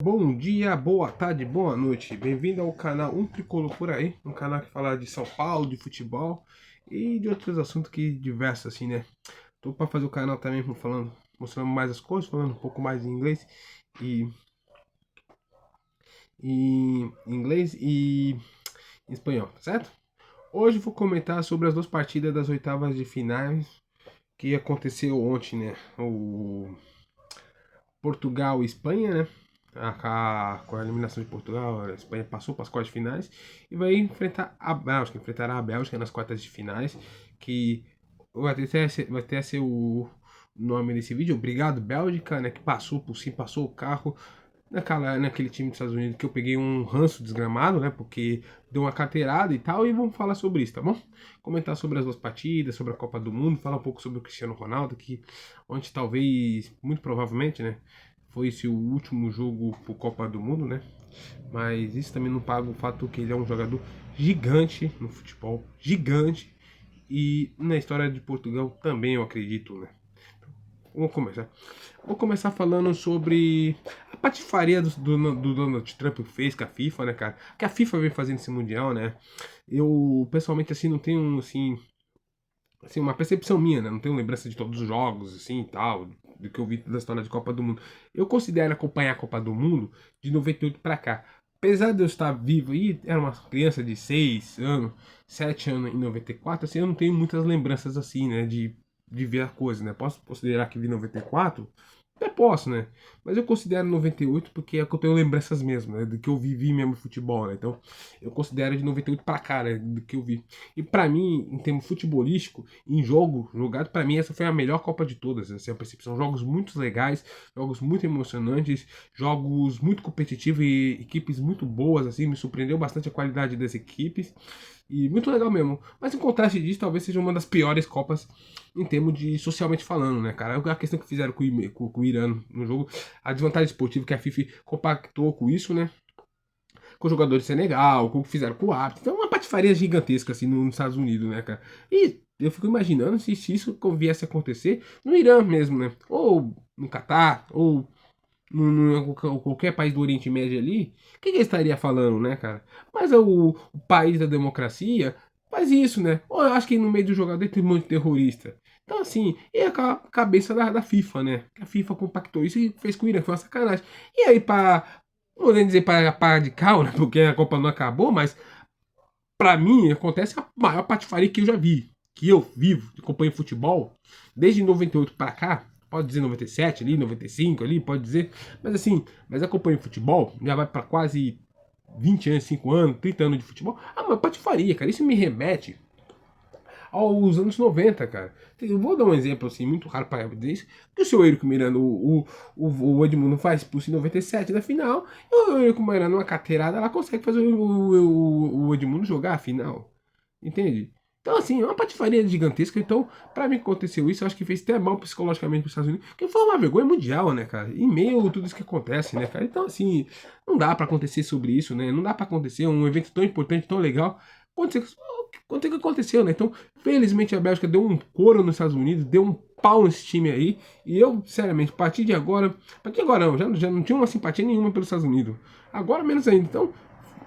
Bom dia, boa tarde, boa noite. Bem-vindo ao canal Um Tricolor por aí, um canal que fala de São Paulo, de futebol e de outros assuntos que diversos assim, né? Tô para fazer o canal também falando, mostrando mais as coisas, falando um pouco mais em e, e em espanhol, tá certo? Hoje vou comentar sobre as duas partidas das oitavas de finais que aconteceu ontem, né? O Portugal e Espanha, né? Com a eliminação de Portugal, a Espanha passou para as quartas de finais e vai enfrentar a Bélgica, enfrentará a Bélgica nas quartas de finais, que vai até ser o nome desse vídeo, obrigado Bélgica, né, que passou por cima, passou o carro naquele time dos Estados Unidos que eu peguei um ranço desgramado, né, porque deu uma carteirada e tal, e vamos falar sobre isso, tá bom? Comentar sobre as duas partidas, sobre a Copa do Mundo, falar um pouco sobre o Cristiano Ronaldo, que ontem talvez, muito provavelmente, né, foi esse o último jogo por Copa do Mundo, né? Mas isso também não paga o fato que ele é um jogador gigante no futebol, gigante, e na história de Portugal também eu acredito, né? Vamos começar. Vou começar falando sobre a patifaria do Donald Trump fez com a FIFA, né, cara? Que a FIFA vem fazendo esse mundial, né? Eu pessoalmente assim não tenho assim, uma percepção minha, né? Não tenho lembrança de todos os jogos, assim, e tal, do que eu vi da história de Copa do Mundo. Eu considero acompanhar a Copa do Mundo de 98 pra cá. Apesar de eu estar vivo e era uma criança de 6 anos, 7 anos em 94, assim, eu não tenho muitas lembranças, assim, né, de ver a coisa, né? Posso considerar que vi 94. Até posso, né? Mas eu considero 98 porque é que eu tenho lembranças mesmo, né? Do que eu vivi mesmo de futebol, né? Então, eu considero de 98 pra cá, né? Do que eu vi. E pra mim, em termos futebolístico, em jogo jogado, pra mim essa foi a melhor Copa de todas. Essa é a percepção. Jogos muito legais, jogos muito emocionantes, jogos muito competitivos e equipes muito boas, assim. Me surpreendeu bastante a qualidade das equipes. E muito legal mesmo. Mas em contraste disso, talvez seja uma das piores Copas em termos de socialmente falando, né, cara? A questão que fizeram com o Irã no jogo, a desvantagem esportiva que a FIFA compactou com isso, né? Com o jogador de Senegal, com o que fizeram com o árbitro. Então, uma patifaria gigantesca, assim, nos Estados Unidos, né, cara? E eu fico imaginando se isso viesse a acontecer no Irã mesmo, né? Ou no Catar, ou qualquer país do Oriente Médio ali, o que ele estaria falando, né, cara? Mas o país da democracia faz isso, né? Ou eu acho que no meio do jogador tem um monte de terrorista. Então, assim, é a cabeça da FIFA, né? A FIFA compactou isso e fez com o Irã, foi uma sacanagem. E aí, não vou nem dizer para de cal, né? Porque a Copa não acabou, mas pra mim acontece a maior patifaria que eu já vi. Que eu vivo, acompanho futebol, desde 98 pra cá, pode dizer 97 ali, 95 ali, pode dizer, mas assim, mas acompanho futebol, já vai pra quase 20 anos, 5 anos, 30 anos de futebol, a maior patifaria, cara, isso me remete aos anos 90, cara. Eu vou dar um exemplo assim, muito raro para dizer isso, que o seu Eurico Miranda, o Edmundo faz expulso em 97 na final, e o Eurico Miranda, numa carteirada, ela consegue fazer o Edmundo jogar a final. Entende? Então, assim, é uma patifaria gigantesca. Então, pra mim que aconteceu isso, eu acho que fez até mal psicologicamente pros Estados Unidos, porque foi uma vergonha mundial, né, cara? Em meio a tudo isso que acontece, né, cara? Então, assim, não dá pra acontecer sobre isso, né? Não dá pra acontecer um evento tão importante, tão legal. Aconteceu o que aconteceu, né? Então, felizmente a Bélgica deu um couro nos Estados Unidos, deu um pau nesse time aí. E eu, sinceramente, a partir de agora não, já não tinha uma simpatia nenhuma pelos Estados Unidos. Agora menos ainda. Então,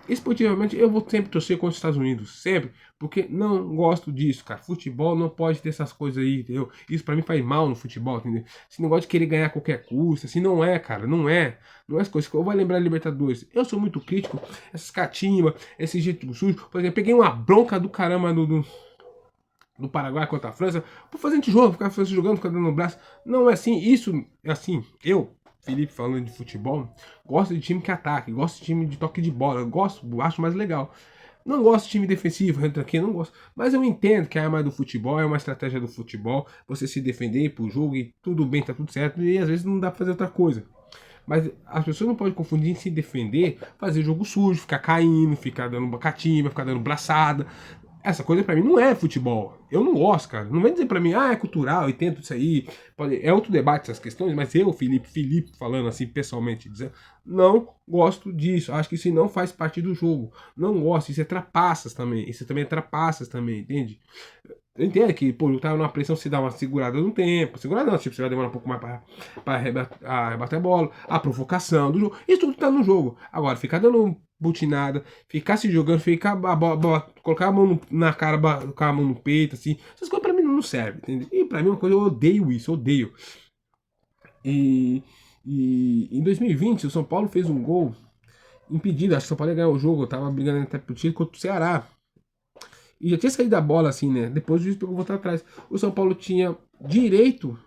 esportivamente, eu vou sempre torcer contra os Estados Unidos, sempre, porque não gosto disso, cara. Futebol não pode ter essas coisas aí, entendeu? Isso pra mim faz mal no futebol, entendeu? Esse negócio de querer ganhar a qualquer custo, assim, não é, cara, não é. Não é as coisas que eu vou lembrar da Libertadores. Eu sou muito crítico, essas catimbas, esse jeito sujo. Por exemplo, peguei uma bronca do caramba do Paraguai contra a França por fazer antijogos, ficar jogando, ficar dando no braço. Não é assim, isso é assim, Felipe, falando de futebol, gosto de time que ataque, gosto de time de toque de bola, gosto, acho mais legal. Não gosto de time defensivo, entra aqui, não gosto. Mas eu entendo que a arma do futebol é uma estratégia do futebol, você se defender pro jogo e tudo bem, tá tudo certo, e às vezes não dá pra fazer outra coisa. Mas as pessoas não podem confundir em se defender, fazer jogo sujo, ficar caindo, ficar dando catimba, ficar dando braçada. Essa coisa pra mim não é futebol. Eu não gosto, cara. Não vem dizer pra mim, é cultural e tento isso aí. É outro debate essas questões, mas eu, Felipe, falando assim pessoalmente, dizendo, não gosto disso. Acho que isso não faz parte do jogo. Não gosto. Isso é trapaças também. Isso também é trapaças também, entende? Eu entendo que, pô, eu tava numa pressão, você dá uma segurada no tempo. Segurada não, tipo, você vai demorar um pouco mais pra arrebatar a bola, a provocação do jogo. Isso tudo tá no jogo. Agora, ficar dando butinada, ficar se jogando, ficar colocar a mão na cara, colocar a mão no peito, assim. Essas coisas pra mim não servem, entendeu? E pra mim é uma coisa, eu odeio isso, eu odeio. E, e em 2020, o São Paulo fez um gol impedido. Acho que o São Paulo ia ganhar o jogo. Eu tava brigando até pro título contra o Ceará. E já tinha saído a bola assim, né? Depois o juiz pegou voltar atrás. O São Paulo tinha direito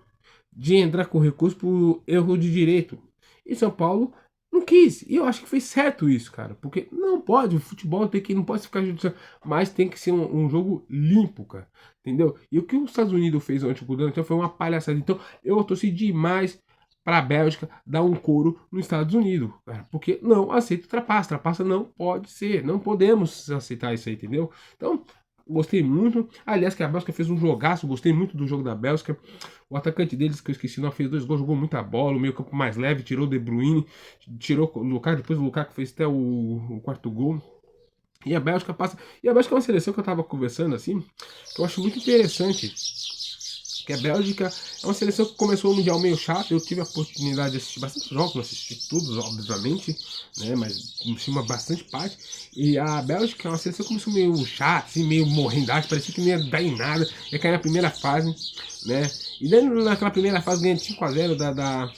de entrar com recurso por erro de direito. E São Paulo não quis. E eu acho que fez certo isso, cara. Porque não pode, o futebol tem que, não pode ficar judicial, mas tem que ser um jogo limpo, cara. Entendeu? E o que os Estados Unidos fez ontem com o Donald Trump foi uma palhaçada. Então eu torci demais para a Bélgica dar um couro nos Estados Unidos, cara, porque não aceita trapaça, trapaça não pode ser, não podemos aceitar isso aí, entendeu? Então, gostei muito. Aliás, que a Bélgica fez um jogaço. Gostei muito do jogo da Bélgica. O atacante deles, que eu esqueci, não fez 2 gols, jogou muita bola. O meio campo mais leve, tirou o De Bruyne, tirou o Lukaku. Depois o Lukaku fez até o quarto gol. E a Bélgica passa. E a Bélgica é uma seleção que eu tava conversando assim, que eu acho muito interessante. Que a Bélgica é uma seleção que começou o Mundial meio chato. Eu tive a oportunidade de assistir bastante jogos, não assisti todos, obviamente, né? Mas assisti uma bastante parte. E a Bélgica é uma seleção que começou meio chata, assim, meio morrendade, parecia que não ia dar em nada, ia cair na primeira fase, né? E daí naquela primeira fase ganha 5 a 0 da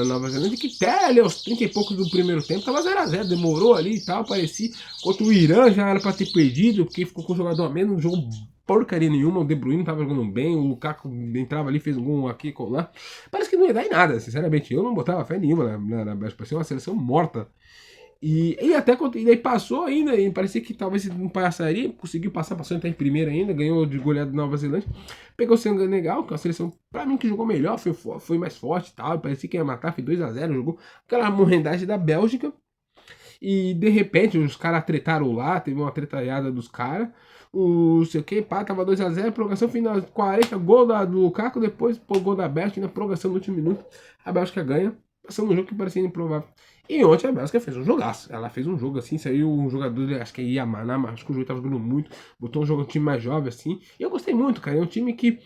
Nova Zelândia, que até ali aos 30 e poucos do primeiro tempo tava 0 a 0, demorou ali e tal, parecia. Contra o Irã já era pra ter perdido, porque ficou com o jogador a menos, um jogo porcaria nenhuma, o De Bruyne tava jogando bem, o Lukaku entrava ali, fez um gol aqui e lá. Parece que não ia dar em nada, sinceramente. Eu não botava fé nenhuma na Bélgica, parecia uma seleção morta. E até e daí passou ainda, e parecia que talvez não passaria, conseguiu passar, passou até em primeira ainda, ganhou de goleada da Nova Zelândia, pegou o Senegal, que é uma seleção, pra mim, que jogou melhor, foi mais forte e tal, parecia que ia matar, foi 2 a 0, jogou aquela morrendagem da Bélgica, e de repente os caras tretaram lá, teve uma tretalhada dos caras, o sei o que, pá, tava 2 a 0, prorrogação final 40, gol do Lukaku, depois pô, gol da Bélgica, na prorrogação no último minuto, a Bélgica ganha, passando um jogo que parecia improvável. E ontem a Bélgica fez um jogaço. Ela fez um jogo assim, saiu um jogador, acho que é Yamanama, acho que o jogo tava jogando muito, botou um time mais jovem assim. E eu gostei muito, cara. É um time que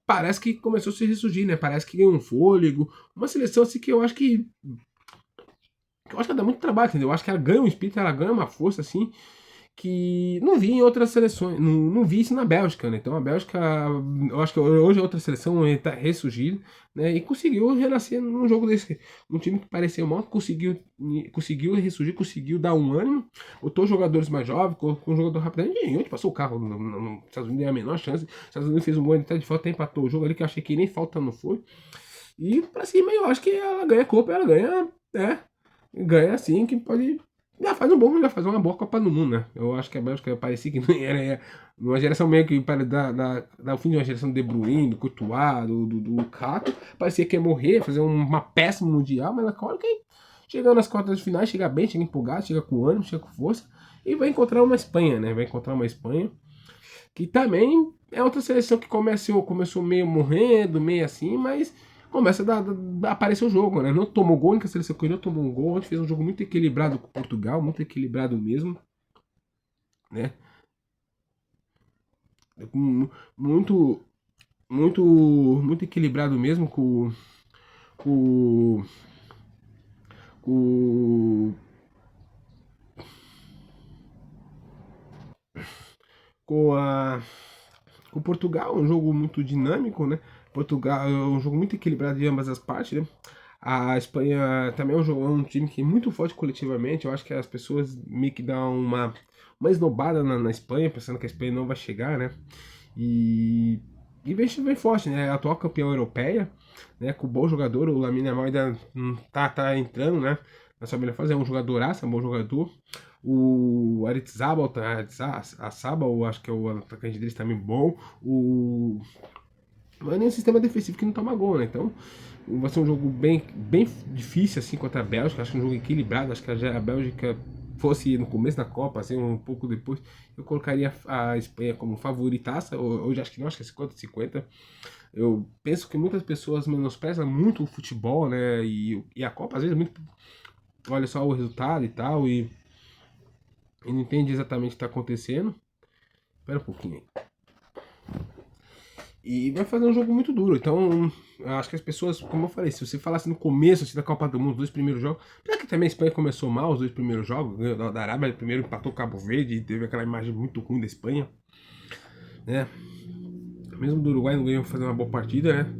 parece que começou a se ressurgir, né? Parece que ganhou um fôlego. Uma seleção assim que eu acho que ela dá muito trabalho, entendeu? Eu acho que ela ganha um espírito, ela ganha uma força assim que não vi em outras seleções, não vi isso na Bélgica, né? Então a Bélgica, eu acho que hoje é outra seleção está ressurgindo, né? E conseguiu renascer num jogo desse, um time que parecia mal, conseguiu ressurgir, conseguiu dar um ânimo, botou jogadores mais jovens, com um jogador rapidamente, e onde passou o carro, nos Estados Unidos é a menor chance, os Estados Unidos fez um gol até de falta, empatou o jogo ali, que eu achei que nem falta não foi, e pra cima eu acho que ela ganha Copa, ela ganha, ganha assim, que pode já faz uma boa Copa do Mundo, né? Eu acho que a Bélgica parecia que não era uma geração meio que para dar o fim de uma geração do De Bruyne, do Courtois, do Lukaku, parecia que ia morrer, fazer uma péssima mundial, mas agora que chegando nas quartas de finais, chega bem, chega empolgado, chega com ânimo, chega com força e vai encontrar uma Espanha, né? Vai encontrar uma Espanha que também é outra seleção que começou meio morrendo, meio assim, mas começa a aparecer o jogo, né? Não tomou gol, a única seleção que não tomou um gol, a gente fez um jogo muito equilibrado com Portugal, muito equilibrado mesmo, né? Muito, muito equilibrado mesmo com, com, com a com Portugal, um jogo muito dinâmico, né? Portugal é um jogo muito equilibrado de ambas as partes, né? A Espanha também é um time que é muito forte coletivamente. Eu acho que as pessoas meio que dão uma esnobada na Espanha, pensando que a Espanha não vai chegar, né? E, e vem forte, né? A atual campeã europeia, né? Com o bom jogador, o Lamine Yamal ainda tá entrando, né? Na sua melhor fase, é um jogadoraço, é um bom jogador. O Aritzabal, a Sabal, acho que é o atacante deles também bom. Não é nem um sistema defensivo que não toma gol, né? Então vai ser um jogo bem difícil assim contra a Bélgica. Acho que é um jogo equilibrado. Acho que a Bélgica fosse no começo da Copa, assim, um pouco depois, eu colocaria a Espanha como favoritaça. Hoje acho que não, acho que é 50-50. Eu penso que muitas pessoas menosprezam muito o futebol, né? E a Copa, às vezes, muito. Olha só o resultado e tal, e não entende exatamente o que está acontecendo. Espera um pouquinho aí. E vai fazer um jogo muito duro. Então, eu acho que as pessoas, como eu falei, se você falasse no começo assim, da Copa do Mundo, os dois primeiros jogos, já que também a Espanha começou mal, os dois primeiros jogos, ganhou da Arábia, primeiro empatou Cabo Verde e teve aquela imagem muito ruim da Espanha, né? Mesmo do Uruguai não ganhou fazer uma boa partida, né?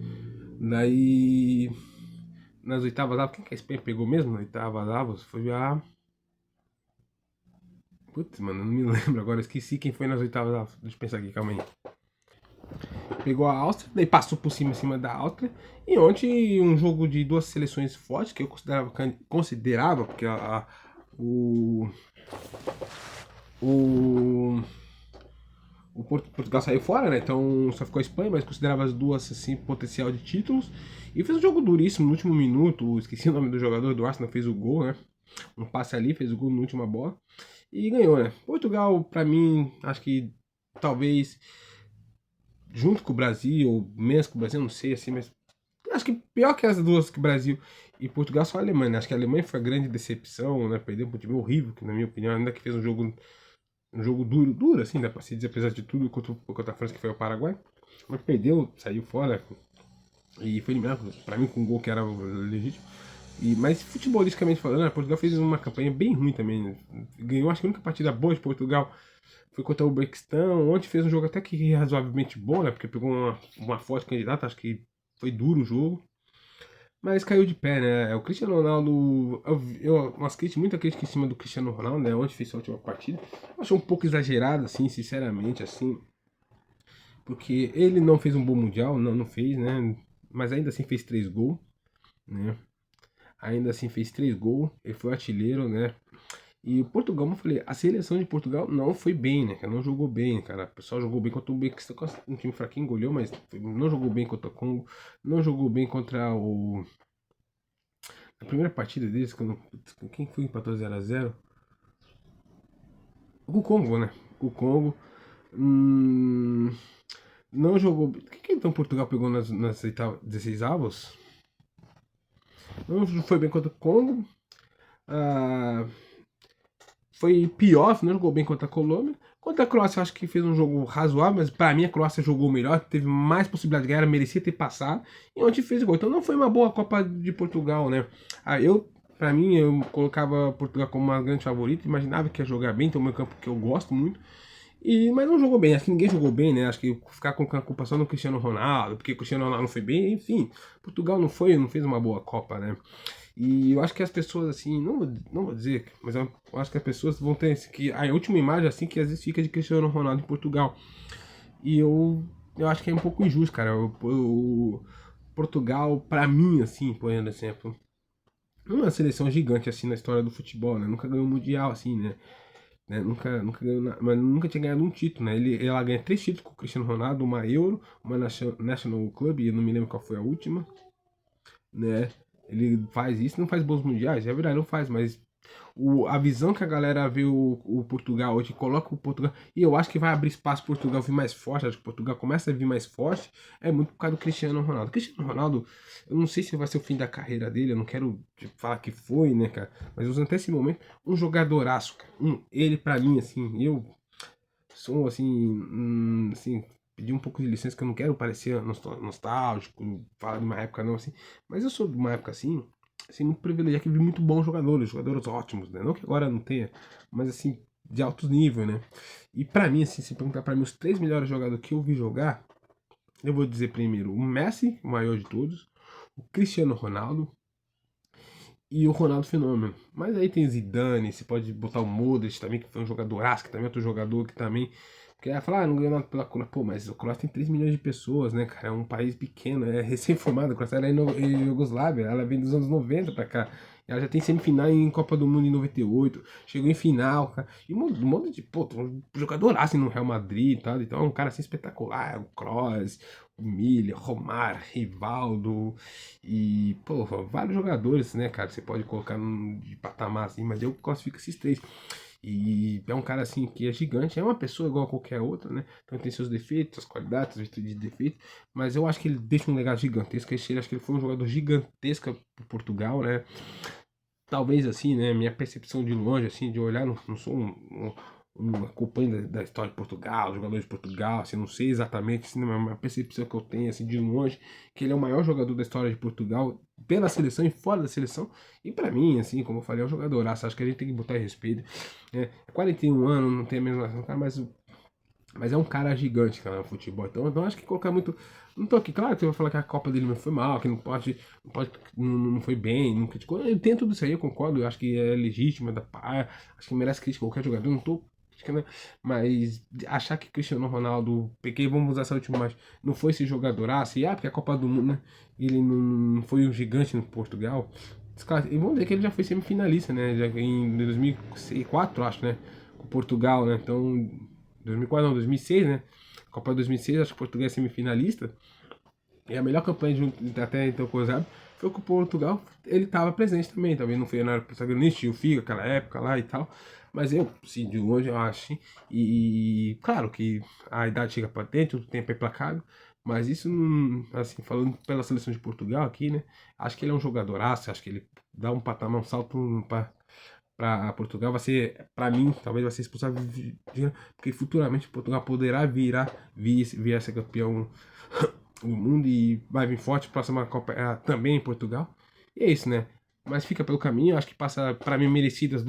Daí, nas oitavas, quem que a Espanha pegou mesmo? Na oitavas, foi a. Putz, mano, não me lembro agora, esqueci quem foi nas oitavas. Deixa eu pensar aqui, calma aí. Pegou a Áustria, daí passou por cima da Áustria. E ontem um jogo de duas seleções fortes que eu considerava porque o, o, Portugal saiu fora, né? Então só ficou a Espanha, mas considerava as duas assim potencial de títulos. E fez um jogo duríssimo no último minuto. Esqueci o nome do jogador do Arsenal, fez o gol, né? Um passe ali, fez o gol na última bola. E ganhou, né? Portugal, pra mim, acho que talvez junto com o Brasil, ou menos com o Brasil, não sei assim, mas acho que pior que as duas, que o Brasil e Portugal, só a Alemanha, né? Acho que a Alemanha foi a grande decepção, né? Perdeu um time horrível, que na minha opinião, ainda que fez um jogo duro assim, dá pra se dizer, apesar de tudo, contra a França, que foi o Paraguai. Mas perdeu, saiu fora e foi eliminado, pra mim, com um gol que era legítimo. Mas futebolisticamente falando, né, Portugal fez uma campanha bem ruim também, né? Ganhou, acho que a única partida boa de Portugal foi contra o Uzbequistão. Ontem fez um jogo até que razoavelmente bom, né? Porque pegou uma forte candidata, acho que foi duro o jogo. Mas caiu de pé, né? O Cristiano Ronaldo. Muita crítica em cima do Cristiano Ronaldo, né? Onde fez a última partida. Eu achei um pouco exagerado, assim, sinceramente, assim. Porque ele não fez um bom mundial, não fez, né? Mas ainda assim fez 3 gols, né? Ainda assim fez 3 gols. Ele foi artilheiro, né? E o Portugal, como eu falei, a seleção de Portugal não foi bem, né, cara? Não jogou bem, cara. O pessoal jogou bem contra o Uzbequistão, um time fraquinho, goleou, mas não jogou bem contra o Congo. Não jogou bem contra o. A primeira partida deles, quem foi que empatou 0x0? O Congo, né? O Congo. Hum, não jogou. Quem que então Portugal pegou nas 16 avos? Não foi bem contra o Congo. Ah, foi pior, não jogou bem contra a Colômbia. Contra a Croácia, eu acho que fez um jogo razoável, mas para mim a Croácia jogou melhor, teve mais possibilidade de ganhar, merecia ter passado. E ontem fez gol. Então não foi uma boa Copa de Portugal, né? Para mim, eu colocava Portugal como uma grande favorita, imaginava que ia jogar bem, tem um meio campo que eu gosto muito. Mas não jogou bem, acho que ninguém jogou bem, né? Acho que ficar colocando a culpa só no Cristiano Ronaldo, porque o Cristiano Ronaldo não foi bem, enfim. Portugal não fez uma boa Copa, né? E eu acho que as pessoas, assim, não vou dizer, mas eu acho que as pessoas vão ter que a última imagem, assim, que às vezes fica de Cristiano Ronaldo em Portugal. E eu acho que é um pouco injusto, cara. O Portugal, pra mim, assim, por exemplo, é uma seleção gigante, assim, na história do futebol, né? Nunca ganhou um mundial, assim, né? Nunca ganhou, mas nunca tinha ganhado um título, né? Ela ganha 3 títulos com o Cristiano Ronaldo, uma Euro, uma National Club, eu não me lembro qual foi a última, né? Ele faz isso, não faz bons mundiais, é verdade, não faz, mas a visão que a galera vê o Portugal hoje, coloca o Portugal, e eu acho que vai abrir espaço para Portugal vir mais forte, acho que Portugal começa a vir mais forte, é muito por causa do Cristiano Ronaldo. Cristiano Ronaldo, eu não sei se vai ser o fim da carreira dele, eu não quero falar que foi, né, cara, mas usando até esse momento, um jogadoraço, cara. Ele pra mim, assim, eu sou assim, assim, pedir um pouco de licença que eu não quero parecer nostálgico, falar de uma época não assim, mas eu sou de uma época assim muito privilegiado que vi muito bons jogadores ótimos, né? Não que agora não tenha, mas assim de alto nível, né? E pra mim, assim, se perguntar pra mim os 3 melhores jogadores que eu vi jogar, eu vou dizer primeiro o Messi, o maior de todos, o Cristiano Ronaldo e o Ronaldo Fenômeno. Mas aí tem Zidane, você pode botar o Modric também, que foi um jogadoraço, que também é outro jogador que também. Porque aí falar, não ganhou nada pela Croácia. Pô, mas a Croácia tem 3 milhões de pessoas, né, cara? É um país pequeno, é recém-formado. A Croácia era em Iugoslávia, ela vem dos anos 90 pra cá. Ela já tem semifinal em Copa do Mundo em 98, chegou em final, cara. E um monte de, pô, um jogador assim no Real Madrid e tal. Então é um cara assim espetacular. O Kroos, o Miller, Romário, Rivaldo. E, porra, vários jogadores, né, cara? Você pode colocar de patamar assim, mas eu classifico esses 3. E é um cara assim que é gigante, é uma pessoa igual a qualquer outra, né? Então tem seus defeitos, suas qualidades, suas virtudes e defeitos, mas eu acho que ele deixa um legado gigantesco. Acho que ele foi um jogador gigantesco para Portugal, né? Talvez assim, né? Minha percepção de longe, assim, de olhar, não sou acompanho da história de Portugal, jogador de Portugal, assim, não sei exatamente, assim, uma percepção que eu tenho, assim, de longe, que ele é o maior jogador da história de Portugal, pela seleção e fora da seleção, e pra mim, assim, como eu falei, é um jogadoraço, acho que a gente tem que botar em respeito, né? 41 anos, não tem a mesma, cara, mas é um cara gigante, cara, no futebol. Então acho que colocar muito. Não tô aqui, claro que você vai falar que a Copa dele não foi mal, que não foi bem, não criticou. Eu tenho tudo isso aí, eu concordo. Eu acho que é legítimo, acho que merece crítica qualquer jogador. Não tô criticando, mas achar que Cristiano Ronaldo, peguei, vamos usar essa última imagem, não foi esse jogador, porque a Copa do Mundo, né? Ele não foi um gigante no Portugal. E vamos dizer que ele já foi semifinalista, né? Já em 2004, acho, né? Com Portugal, né? Então. 2004 não, 2006, né? Copa de 2006, acho que Portugal é semifinalista. E a melhor campanha até então coisa foi que o Portugal ele estava presente também. Também não foi na era protagonista, tinha o Figo, aquela época lá e tal. Mas eu, sim, de hoje eu acho. E claro que a idade chega para dentro, o tempo é placável. Mas isso, assim, falando pela seleção de Portugal aqui, né? Acho que ele é um jogadoraço, acho que ele dá um patamar, um salto para Portugal vai ser, para mim, talvez vai ser expulsado, porque futuramente Portugal poderá vir a ser campeão do mundo e vai vir forte. Próxima Copa também em Portugal. E é isso, né? Mas fica pelo caminho, acho que passa para mim merecidas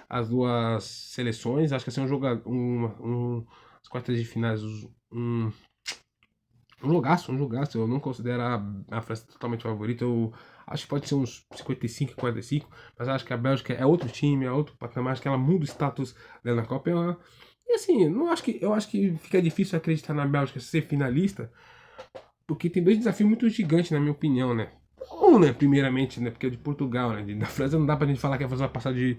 as duas seleções. Acho que assim, as quartas de finais, um jogaço. Eu não considero a França totalmente favorita. Eu acho que pode ser uns 55, 45, mas acho que a Bélgica é outro time, é outro patamar. Acho que ela muda o status dela na Copa. E assim, eu acho que fica difícil acreditar na Bélgica ser finalista, porque tem dois desafios muito gigantes, na minha opinião, né? Um, né, primeiramente, né, porque é de Portugal, né? Da França não dá pra gente falar que a França vai passar de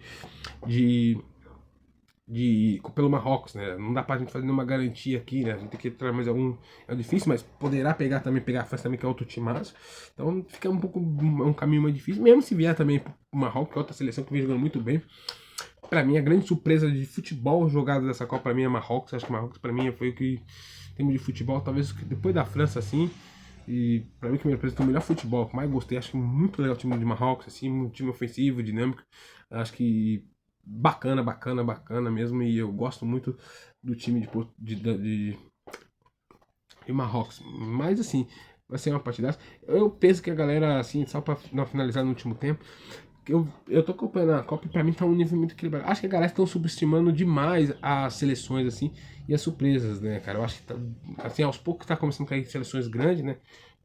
pelo Marrocos, né? Não dá pra gente fazer nenhuma garantia aqui, né? A gente tem que entrar mais algum. É difícil, mas poderá pegar a França também, que é outro timaço. Então fica um caminho mais difícil, mesmo se vier também pro Marrocos, que é outra seleção que vem jogando muito bem. Pra mim, a grande surpresa de futebol jogado dessa Copa, pra mim, é Marrocos. Acho que Marrocos, pra mim, foi o que, em termos de futebol, talvez depois da França, assim. E pra mim, que me apresentou o melhor futebol, que mais gostei. Acho que muito legal o time de Marrocos, assim, um time ofensivo, dinâmico. Acho que bacana mesmo. E eu gosto muito do time de Marrocos. Mas, assim, vai ser uma partidaça. Eu penso que a galera, assim, só pra não finalizar no último tempo, eu tô acompanhando a Copa e pra mim tá um nível muito equilibrado. Acho que a galera estão subestimando demais as seleções, assim, e as surpresas, né, cara? Eu acho que tá, assim, aos poucos tá começando a cair seleções grandes, né?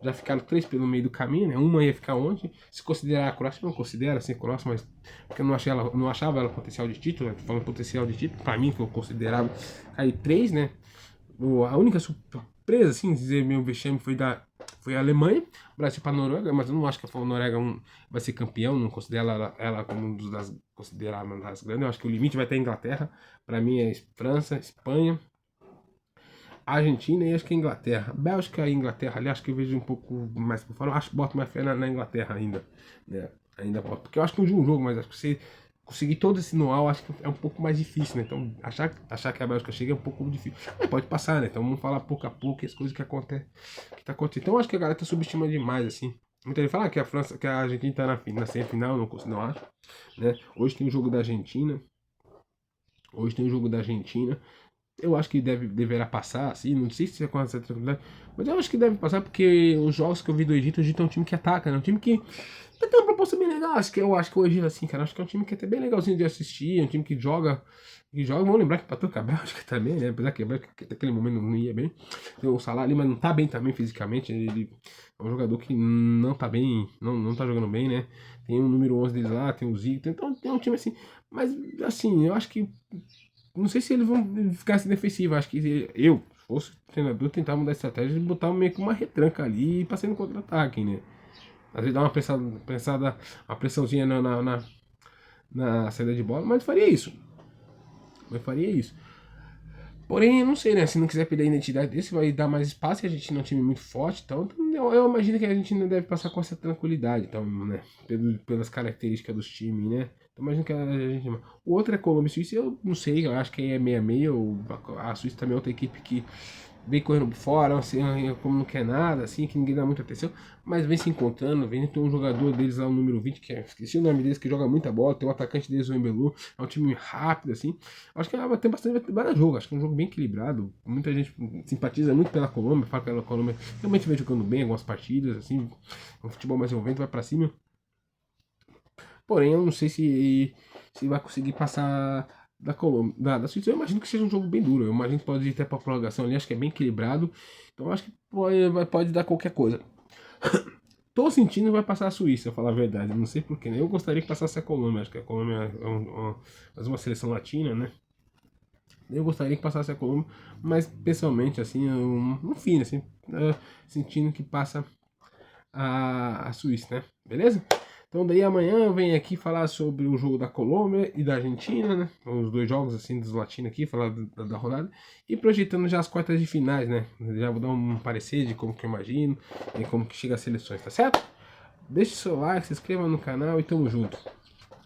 Já ficaram três pelo meio do caminho, né? Uma ia ficar onde? Se considerar a Croácia, eu não considero assim a Croácia, mas porque eu não achava ela potencial de título, né? Tô falando potencial de título, pra mim, que eu considerava cair três, né? A única surpresa, assim, dizer meu vexame foi a Alemanha, o Brasil para a Noruega, mas eu não acho que a Noruega vai ser campeão, não considero ela como um dos das consideradas das grandes. Eu acho que o limite vai ter a Inglaterra, para mim é França, Espanha, Argentina e acho que a Inglaterra. Bélgica e Inglaterra ali, acho que eu vejo um pouco mais por fora. Acho que boto mais fé na Inglaterra ainda, né? Ainda boto, porque eu acho que é um jogo, mas acho que você conseguir todo esse know-how, acho que é um pouco mais difícil, né? Então, achar que a Bélgica chega é um pouco difícil. Mas pode passar, né? Então, vamos falar pouco a pouco as coisas que acontecem, que tá acontecendo. Então, acho que a galera tá subestimando demais, assim. Muita gente fala que a França, que a Argentina tá na semifinal, não acho, né? Hoje tem o jogo da Argentina. Hoje tem o jogo da Argentina. Eu acho que deverá passar, assim, não sei se é com essa tranquilidade, mas eu acho que deve passar porque os jogos que eu vi do Egito, o Egito é um time que ataca, né? Um time que tem uma proposta bem legal. Eu acho que o Egito, assim, cara, acho que é um time que é até bem legalzinho de assistir, é um time que joga, vamos lembrar que empatou com a Bélgica também, né? Apesar que a Bélgica naquele momento não ia bem. Tem o Salah ali, mas não tá bem também fisicamente, ele é um jogador que não tá bem, não tá jogando bem, né? Tem o número 11 deles lá, tem o Zico, então tem um time assim, mas assim, eu acho que não sei se eles vão ficar assim defensivos. Acho que eu, se fosse treinador, tentar mudar a estratégia e botar meio que uma retranca ali e passar no contra-ataque, né? Às vezes dar uma pressãozinha na saída de bola, mas faria isso. Eu faria isso. Porém, eu não sei, né? Se não quiser perder a identidade desse, vai dar mais espaço, e a gente não é um time muito forte, então eu imagino que a gente não deve passar com essa tranquilidade, então, né? Pelas características dos times, né? Então, imagino que a gente. O outro é Colômbia e Suíça, eu não sei, eu acho que aí é meia-meia, a Suíça também é outra equipe que vem correndo por fora, assim, como não quer nada, assim, que ninguém dá muita atenção, mas vem se encontrando, vem, tem um jogador deles lá, o número 20, que esqueci o nome deles, que joga muita bola, tem um atacante deles, o Embelu, é um time rápido, assim, acho que vai ter bastante jogo, acho que é um jogo bem equilibrado, muita gente simpatiza muito pela Colômbia, fala que a Colômbia realmente vem jogando bem algumas partidas, assim, um futebol mais envolvente, vai pra cima, porém eu não sei se vai conseguir passar da Colômbia, da Suíça. Eu imagino que seja um jogo bem duro. Eu imagino que pode ir até para prorrogação ali. Acho que é bem equilibrado. Então eu acho que pode dar qualquer coisa. Tô sentindo que vai passar a Suíça, falar a verdade. Não sei porquê. Né? Eu gostaria que passasse a Colômbia. Acho que a Colômbia é uma seleção latina, né? Eu gostaria que passasse a Colômbia, mas pessoalmente, assim, no fim, assim, sentindo que passa a Suíça, né? Beleza? Então daí amanhã eu venho aqui falar sobre o jogo da Colômbia e da Argentina, né? Os dois jogos assim dos latinos aqui, falar da rodada e projetando já as quartas de finais, né? Já vou dar um parecer de como que eu imagino e como que chega as seleções, tá certo? Deixe seu like, se inscreva no canal e tamo junto.